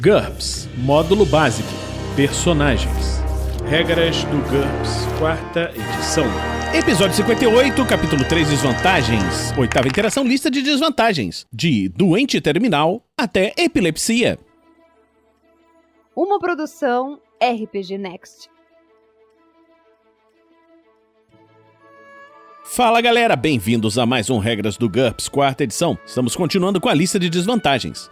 GURPS, Módulo Básico, Personagens. Regras do GURPS, 4ª edição. Episódio 58, capítulo 3, Desvantagens. 8ª interação, lista de desvantagens. De doente terminal até epilepsia. Uma produção RPG Next. Fala galera, bem-vindos a mais um Regras do GURPS, 4ª edição. Estamos continuando com a lista de desvantagens.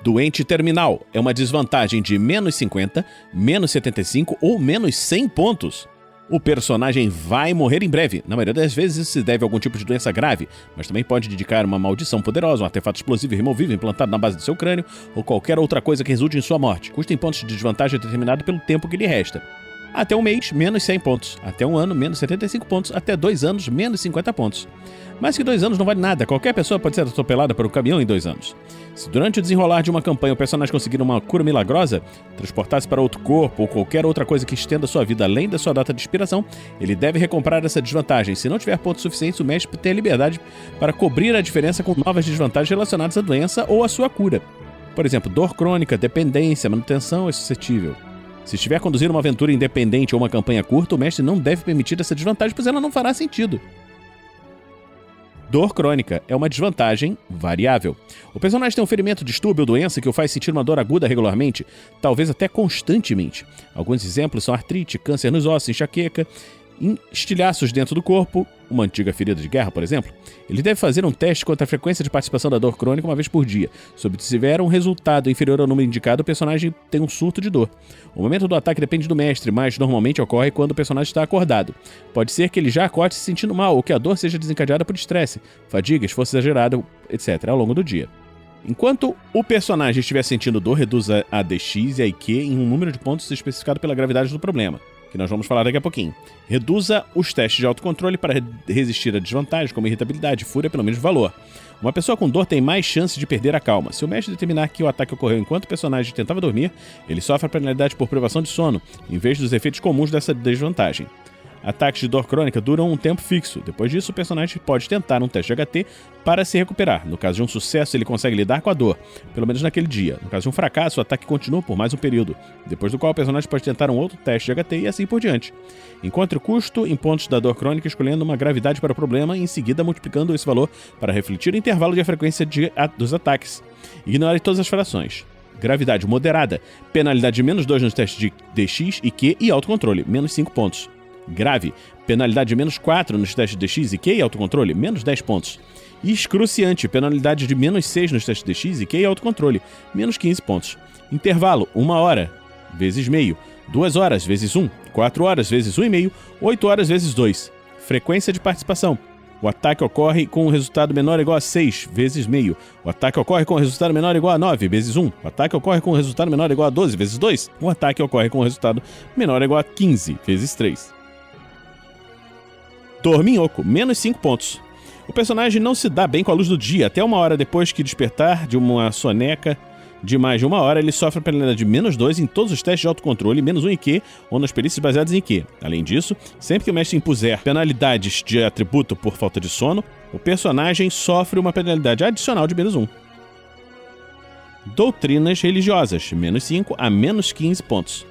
Doente terminal é uma desvantagem de menos 50, menos 75 ou menos 100 pontos. O personagem vai morrer em breve. Na maioria das vezes isso se deve a algum tipo de doença grave, mas também pode dedicar uma maldição poderosa, um artefato explosivo e removível implantado na base do seu crânio ou qualquer outra coisa que resulte em sua morte. Custa em pontos de desvantagem determinado pelo tempo que lhe resta. Até um mês, menos 100 pontos. Até um ano, menos 75 pontos. Até 2 anos, menos 50 pontos. Mais que 2 anos não vale nada. Qualquer pessoa pode ser atropelada por um caminhão em 2 anos. Se durante o desenrolar de uma campanha o personagem conseguir uma cura milagrosa, transportar-se para outro corpo ou qualquer outra coisa que estenda sua vida além da sua data de expiração, ele deve recomprar essa desvantagem. Se não tiver pontos suficientes, o mestre tem a liberdade para cobrir a diferença com novas desvantagens relacionadas à doença ou à sua cura. Por exemplo, dor crônica, dependência, manutenção é suscetível. Se estiver conduzindo uma aventura independente ou uma campanha curta, o mestre não deve permitir essa desvantagem, pois ela não fará sentido. Dor crônica é uma desvantagem variável. O personagem tem um ferimento, distúrbio ou doença que o faz sentir uma dor aguda regularmente, talvez até constantemente. Alguns exemplos são artrite, câncer nos ossos, enxaqueca, estilhaços dentro do corpo, uma antiga ferida de guerra, por exemplo. Ele deve fazer um teste quanto à frequência de participação da dor crônica uma vez por dia. Se obtiver um resultado inferior ao número indicado, o personagem tem um surto de dor. O momento do ataque depende do mestre, mas normalmente ocorre quando o personagem está acordado. Pode ser que ele já acorde se sentindo mal ou que a dor seja desencadeada por estresse, fadiga, esforço exagerado, etc. ao longo do dia. Enquanto o personagem estiver sentindo dor, reduza a DX e a IQ em um número de pontos especificado pela gravidade do problema, que nós vamos falar daqui a pouquinho. Reduza os testes de autocontrole para resistir a desvantagens como irritabilidade, fúria pelo mesmo valor. Uma pessoa com dor tem mais chance de perder a calma. Se o mestre determinar que o ataque ocorreu enquanto o personagem tentava dormir, ele sofre a penalidade por privação de sono, em vez dos efeitos comuns dessa desvantagem. Ataques de dor crônica duram um tempo fixo. Depois disso, o personagem pode tentar um teste de HT para se recuperar. No caso de um sucesso, ele consegue lidar com a dor, pelo menos naquele dia. No caso de um fracasso, o ataque continua por mais um período, depois do qual o personagem pode tentar um outro teste de HT e assim por diante. Encontre o custo em pontos da dor crônica escolhendo uma gravidade para o problema e em seguida multiplicando esse valor para refletir o intervalo de frequência dos ataques. Ignore todas as frações. Gravidade moderada, penalidade de menos 2 nos testes de DX, IQ e autocontrole, menos 5 pontos. Grave, penalidade de menos 4 nos testes de DX, IQ e autocontrole, menos 10 pontos. Excruciante, penalidade de menos 6 nos testes de DX, IQ e autocontrole, menos 15 pontos. Intervalo, 1 hora, vezes meio, 2 horas, vezes 1, 4 horas, vezes 1,5, 8 horas, vezes 2. Frequência de participação. O ataque ocorre com um resultado menor ou igual a 6, vezes meio. O ataque ocorre com um resultado menor ou igual a 9, vezes 1. O ataque ocorre com um resultado menor ou igual a 12, vezes 2. O ataque ocorre com um resultado menor ou igual a 15, vezes 3. Dorminhoco, menos 5 pontos. O personagem não se dá bem com a luz do dia. Até 1 hora depois que despertar de uma soneca de mais de 1 hora, ele sofre a penalidade de menos 2 em todos os testes de autocontrole, menos 1 em IQ ou nas perícias baseadas em IQ. Além disso, sempre que o mestre impuser penalidades de atributo por falta de sono, o personagem sofre uma penalidade adicional de menos 1. Doutrinas religiosas, menos 5 a menos 15 pontos.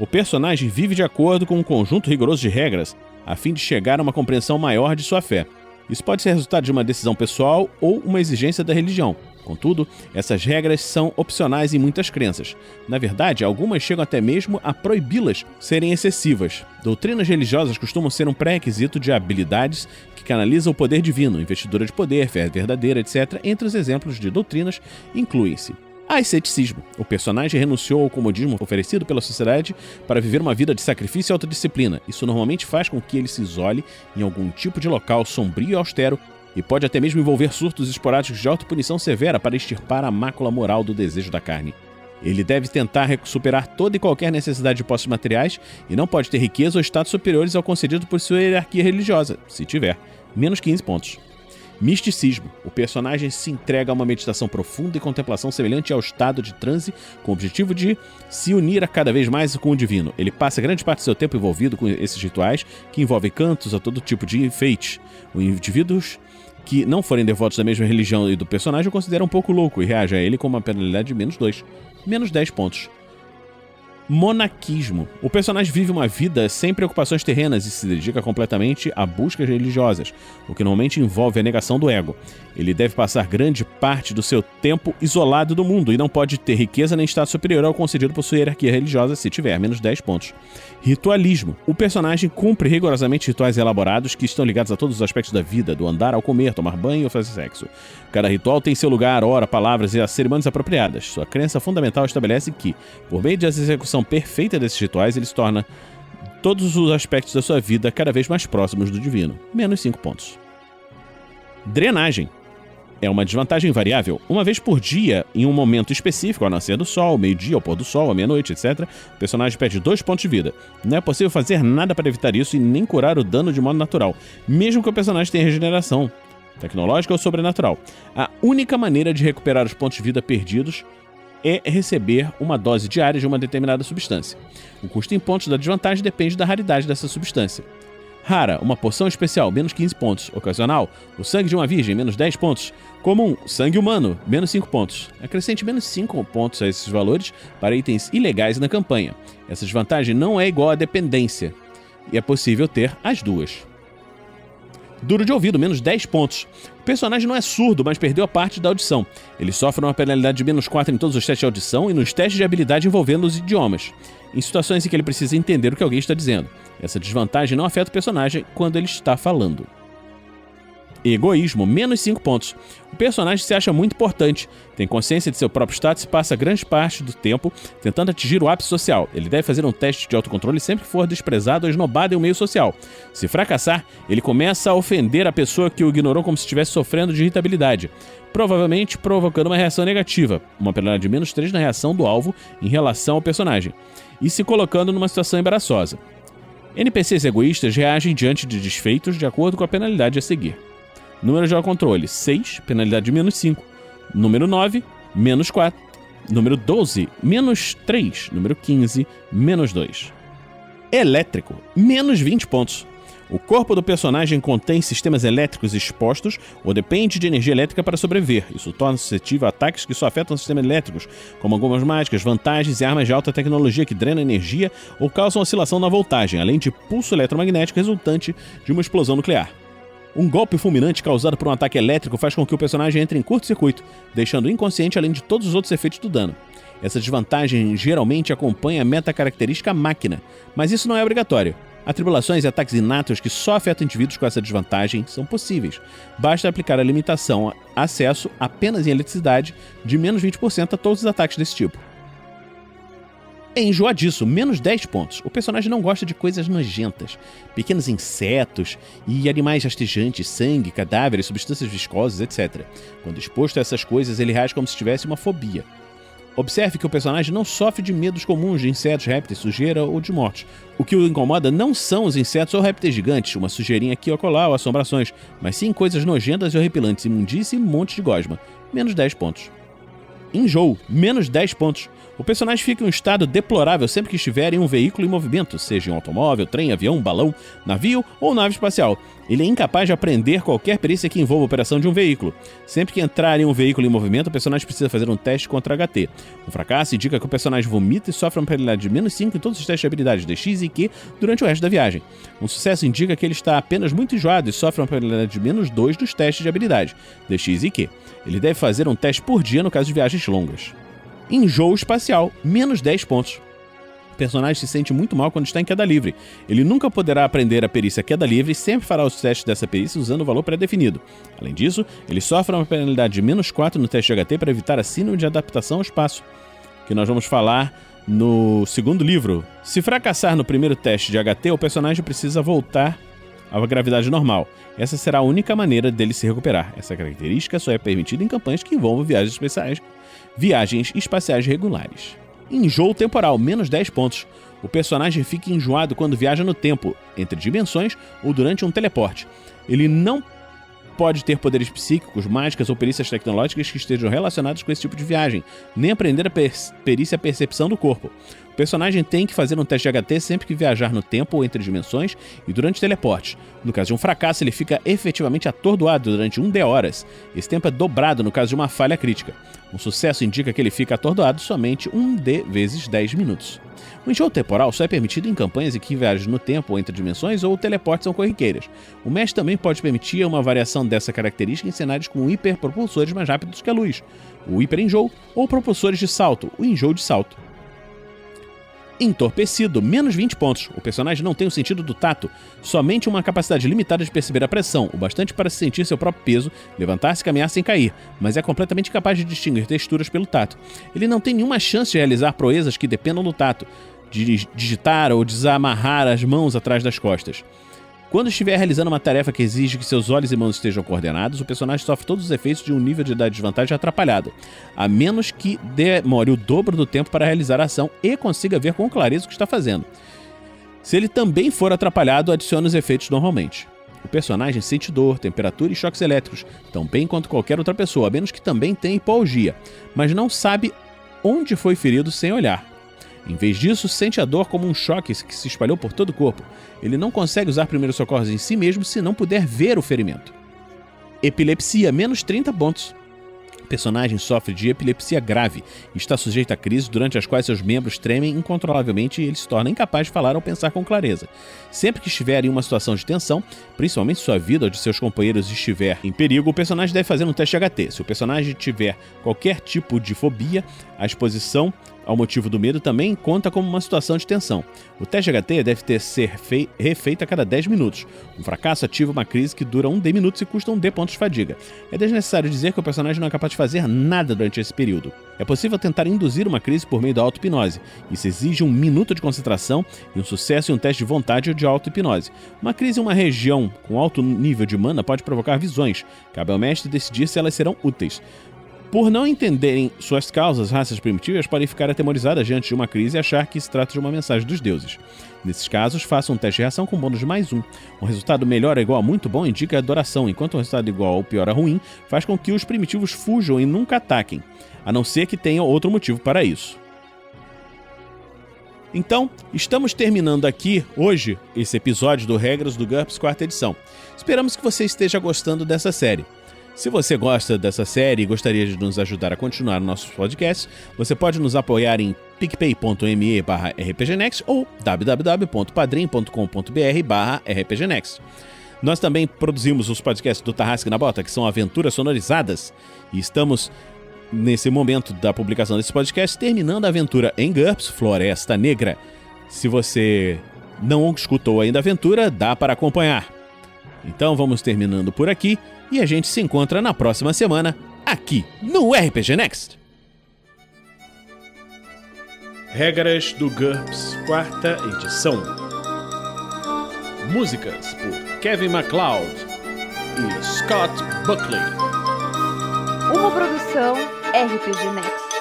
O personagem vive de acordo com um conjunto rigoroso de regras, a fim de chegar a uma compreensão maior de sua fé. Isso pode ser resultado de uma decisão pessoal ou uma exigência da religião. Contudo, essas regras são opcionais em muitas crenças. Na verdade, algumas chegam até mesmo a proibi-las serem excessivas. Doutrinas religiosas costumam ser um pré-requisito de habilidades que canalizam o poder divino, investidura de poder, fé verdadeira, etc. Entre os exemplos de doutrinas incluem-se asceticismo. O personagem renunciou ao comodismo oferecido pela sociedade para viver uma vida de sacrifício e autodisciplina. Isso normalmente faz com que ele se isole em algum tipo de local sombrio e austero e pode até mesmo envolver surtos esporádicos de autopunição severa para extirpar a mácula moral do desejo da carne. Ele deve tentar superar toda e qualquer necessidade de posses materiais e não pode ter riqueza ou status superiores ao concedido por sua hierarquia religiosa, se tiver, menos 15 pontos. Misticismo. O personagem se entrega a uma meditação profunda e contemplação semelhante ao estado de transe, com o objetivo de se unir a cada vez mais com o divino. Ele passa grande parte do seu tempo envolvido com esses rituais, que envolvem cantos a todo tipo de enfeite. Os indivíduos que não forem devotos da mesma religião e do personagem o consideram um pouco louco e reagem a ele com uma penalidade de -2, menos 10 pontos. Monaquismo. O personagem vive uma vida sem preocupações terrenas e se dedica completamente a buscas religiosas, o que normalmente envolve a negação do ego. Ele deve passar grande parte do seu tempo isolado do mundo e não pode ter riqueza nem status superior ao concedido por sua hierarquia religiosa se tiver, menos 10 pontos. Ritualismo. O personagem cumpre rigorosamente rituais elaborados que estão ligados a todos os aspectos da vida, do andar ao comer, tomar banho ou fazer sexo. Cada ritual tem seu lugar, hora, palavras e as cerimônias apropriadas. Sua crença fundamental estabelece que, por meio da execução perfeita desses rituais, ele se torna todos os aspectos da sua vida cada vez mais próximos do divino. Menos 5 pontos. Drenagem. É uma desvantagem variável. Uma vez por dia, em um momento específico, ao nascer do sol, ao meio-dia, ao pôr do sol, à meia-noite, etc., o personagem perde 2 pontos de vida. Não é possível fazer nada para evitar isso e nem curar o dano de modo natural, mesmo que o personagem tenha regeneração tecnológica ou sobrenatural. A única maneira de recuperar os pontos de vida perdidos é receber uma dose diária de uma determinada substância. O custo em pontos da desvantagem depende da raridade dessa substância. Rara, uma poção especial, menos 15 pontos. Ocasional, o sangue de uma virgem, menos 10 pontos. Comum, sangue humano, menos 5 pontos. Acrescente menos 5 pontos a esses valores para itens ilegais na campanha. Essa desvantagem não é igual à dependência, e é possível ter as duas. Duro de ouvido, menos 10 pontos. O personagem não é surdo, mas perdeu a parte da audição. Ele sofre uma penalidade de menos 4 em todos os testes de audição e nos testes de habilidade envolvendo os idiomas, em situações em que ele precisa entender o que alguém está dizendo. Essa desvantagem não afeta o personagem quando ele está falando. Egoísmo, menos 5 pontos. O personagem se acha muito importante, tem consciência de seu próprio status e passa grande parte do tempo tentando atingir o ápice social. Ele deve fazer um teste de autocontrole sempre que for desprezado ou esnobado em um meio social. Se fracassar, ele começa a ofender a pessoa que o ignorou como se estivesse sofrendo de irritabilidade, provavelmente provocando uma reação negativa, uma penalidade de menos 3 na reação do alvo em relação ao personagem, e se colocando numa situação embaraçosa. NPCs egoístas reagem diante de desfeitos de acordo com a penalidade a seguir. Número de controle, 6, penalidade de menos 5. Número 9, menos 4. Número 12, menos 3. Número 15, menos 2. Elétrico, menos 20 pontos. O corpo do personagem contém sistemas elétricos expostos ou depende de energia elétrica para sobreviver. Isso torna suscetível a ataques que só afetam sistemas elétricos, como algumas mágicas, vantagens e armas de alta tecnologia que drenam energia ou causam oscilação na voltagem, além de pulso eletromagnético resultante de uma explosão nuclear. Um golpe fulminante causado por um ataque elétrico faz com que o personagem entre em curto-circuito, deixando-o inconsciente além de todos os outros efeitos do dano. Essa desvantagem geralmente acompanha a metacaracterística máquina, mas isso não é obrigatório. Atribulações e ataques inatos que só afetam indivíduos com essa desvantagem são possíveis. Basta aplicar a limitação acesso apenas em eletricidade de menos 20% a todos os ataques desse tipo. Enjoadiço, menos 10 pontos. O personagem não gosta de coisas nojentas. Pequenos insetos e animais rastejantes, sangue, cadáveres, substâncias viscosas, etc. Quando exposto a essas coisas, ele reage como se tivesse uma fobia. Observe que o personagem não sofre de medos comuns de insetos, répteis, sujeira ou de mortes. O que o incomoda não são os insetos ou répteis gigantes, uma sujeirinha aqui ou acolá ou assombrações, mas sim coisas nojentas e horripilantes, imundície e monte de gosma. Menos 10 pontos. Enjoo, menos 10 pontos. O personagem fica em um estado deplorável sempre que estiver em um veículo em movimento, seja um automóvel, trem, avião, balão, navio ou nave espacial. Ele é incapaz de aprender qualquer perícia que envolva a operação de um veículo. Sempre que entrar em um veículo em movimento, o personagem precisa fazer um teste contra HT. Um fracasso indica que o personagem vomita e sofre uma penalidade de menos 5 em todos os testes de habilidades DX e Q durante o resto da viagem. Um sucesso indica que ele está apenas muito enjoado e sofre uma penalidade de menos 2 dos testes de habilidade DX e Q. Ele deve fazer um teste por dia no caso de viagens longas. Enjoo espacial, menos 10 pontos. O personagem se sente muito mal quando está em queda livre. Ele nunca poderá aprender a perícia queda livre e sempre fará os testes dessa perícia usando o valor pré-definido. Além disso, ele sofre uma penalidade de menos 4 no teste de HT para evitar a síndrome de adaptação ao espaço, que nós vamos falar no segundo livro. Se fracassar no primeiro teste de HT, o personagem precisa voltar à gravidade normal. Essa será a única maneira dele se recuperar. Essa característica só é permitida em campanhas que envolvam viagens espaciais regulares. Enjoo temporal, menos 10 pontos. O personagem fica enjoado quando viaja no tempo, entre dimensões ou durante um teleporte. Ele não pode ter poderes psíquicos, mágicas ou perícias tecnológicas que estejam relacionados com esse tipo de viagem, nem aprender a perícia percepção do corpo. O personagem tem que fazer um teste de HT sempre que viajar no tempo ou entre dimensões e durante teleporte. No caso de um fracasso, ele fica efetivamente atordoado durante 1D horas. Esse tempo é dobrado no caso de uma falha crítica. Um sucesso indica que ele fica atordoado somente 1D vezes 10 minutos. O enjoo temporal só é permitido em campanhas em que viagens no tempo ou entre dimensões ou teleportes são corriqueiras. O mestre também pode permitir uma variação dessa característica em cenários com hiperpropulsores mais rápidos que a luz, o hiperenjoo, ou propulsores de salto, o enjoo de salto. Entorpecido, menos 20 pontos. O personagem não tem o sentido do tato, somente uma capacidade limitada de perceber a pressão, o bastante para sentir seu próprio peso, levantar-se e caminhar sem cair, mas é completamente capaz de distinguir texturas pelo tato. Ele não tem nenhuma chance de realizar proezas que dependam do tato, de digitar ou desamarrar as mãos atrás das costas. Quando estiver realizando uma tarefa que exige que seus olhos e mãos estejam coordenados, o personagem sofre todos os efeitos de um nível de desvantagem atrapalhado, a menos que demore o dobro do tempo para realizar a ação e consiga ver com clareza o que está fazendo. Se ele também for atrapalhado, adicione os efeitos normalmente. O personagem sente dor, temperatura e choques elétricos, tão bem quanto qualquer outra pessoa, a menos que também tenha hipoalgia, mas não sabe onde foi ferido sem olhar. Em vez disso, sente a dor como um choque que se espalhou por todo o corpo. Ele não consegue usar primeiros socorros em si mesmo se não puder ver o ferimento. Epilepsia, menos 30 pontos. O personagem sofre de epilepsia grave e está sujeito a crises durante as quais seus membros tremem incontrolavelmente e ele se torna incapaz de falar ou pensar com clareza. Sempre que estiver em uma situação de tensão, principalmente se sua vida ou de seus companheiros estiver em perigo, o personagem deve fazer um teste HT. Se o personagem tiver qualquer tipo de fobia, a exposição ao motivo do medo também conta como uma situação de tensão. O teste HT deve ser refeito a cada 10 minutos. Um fracasso ativa uma crise que dura 1D minutos e custa 1D pontos de fadiga. É desnecessário dizer que o personagem não é capaz de fazer nada durante esse período. É possível tentar induzir uma crise por meio da auto-hipnose. Isso exige 1 minuto de concentração e um sucesso em um teste de vontade ou de auto-hipnose. Uma crise em uma região com alto nível de mana pode provocar visões. Cabe ao mestre decidir se elas serão úteis. Por não entenderem suas causas, raças primitivas podem ficar atemorizadas diante de uma crise e achar que se trata de uma mensagem dos deuses. Nesses casos, faça um teste de reação com bônus de +1. Um resultado melhor ou igual a muito bom indica a adoração, enquanto um resultado igual ou pior a ruim faz com que os primitivos fujam e nunca ataquem, a não ser que tenham outro motivo para isso. Então, estamos terminando aqui, hoje, esse episódio do Regras do GURPS 4ª edição. Esperamos que você esteja gostando dessa série. Se você gosta dessa série e gostaria de nos ajudar a continuar nossos podcasts, você pode nos apoiar em picpay.me/rpgnext ou www.padrim.com.br/rpgnext. Nós também produzimos os podcasts do Tarrasque na Bota, que são aventuras sonorizadas, e estamos, nesse momento da publicação desse podcast, terminando a aventura em GURPS, Floresta Negra. Se você não escutou ainda a aventura, dá para acompanhar. Então vamos terminando por aqui e a gente se encontra na próxima semana, aqui no RPG Next. Regras do GURPS 4ª edição. Músicas por Kevin MacLeod e Scott Buckley. Uma produção RPG Next.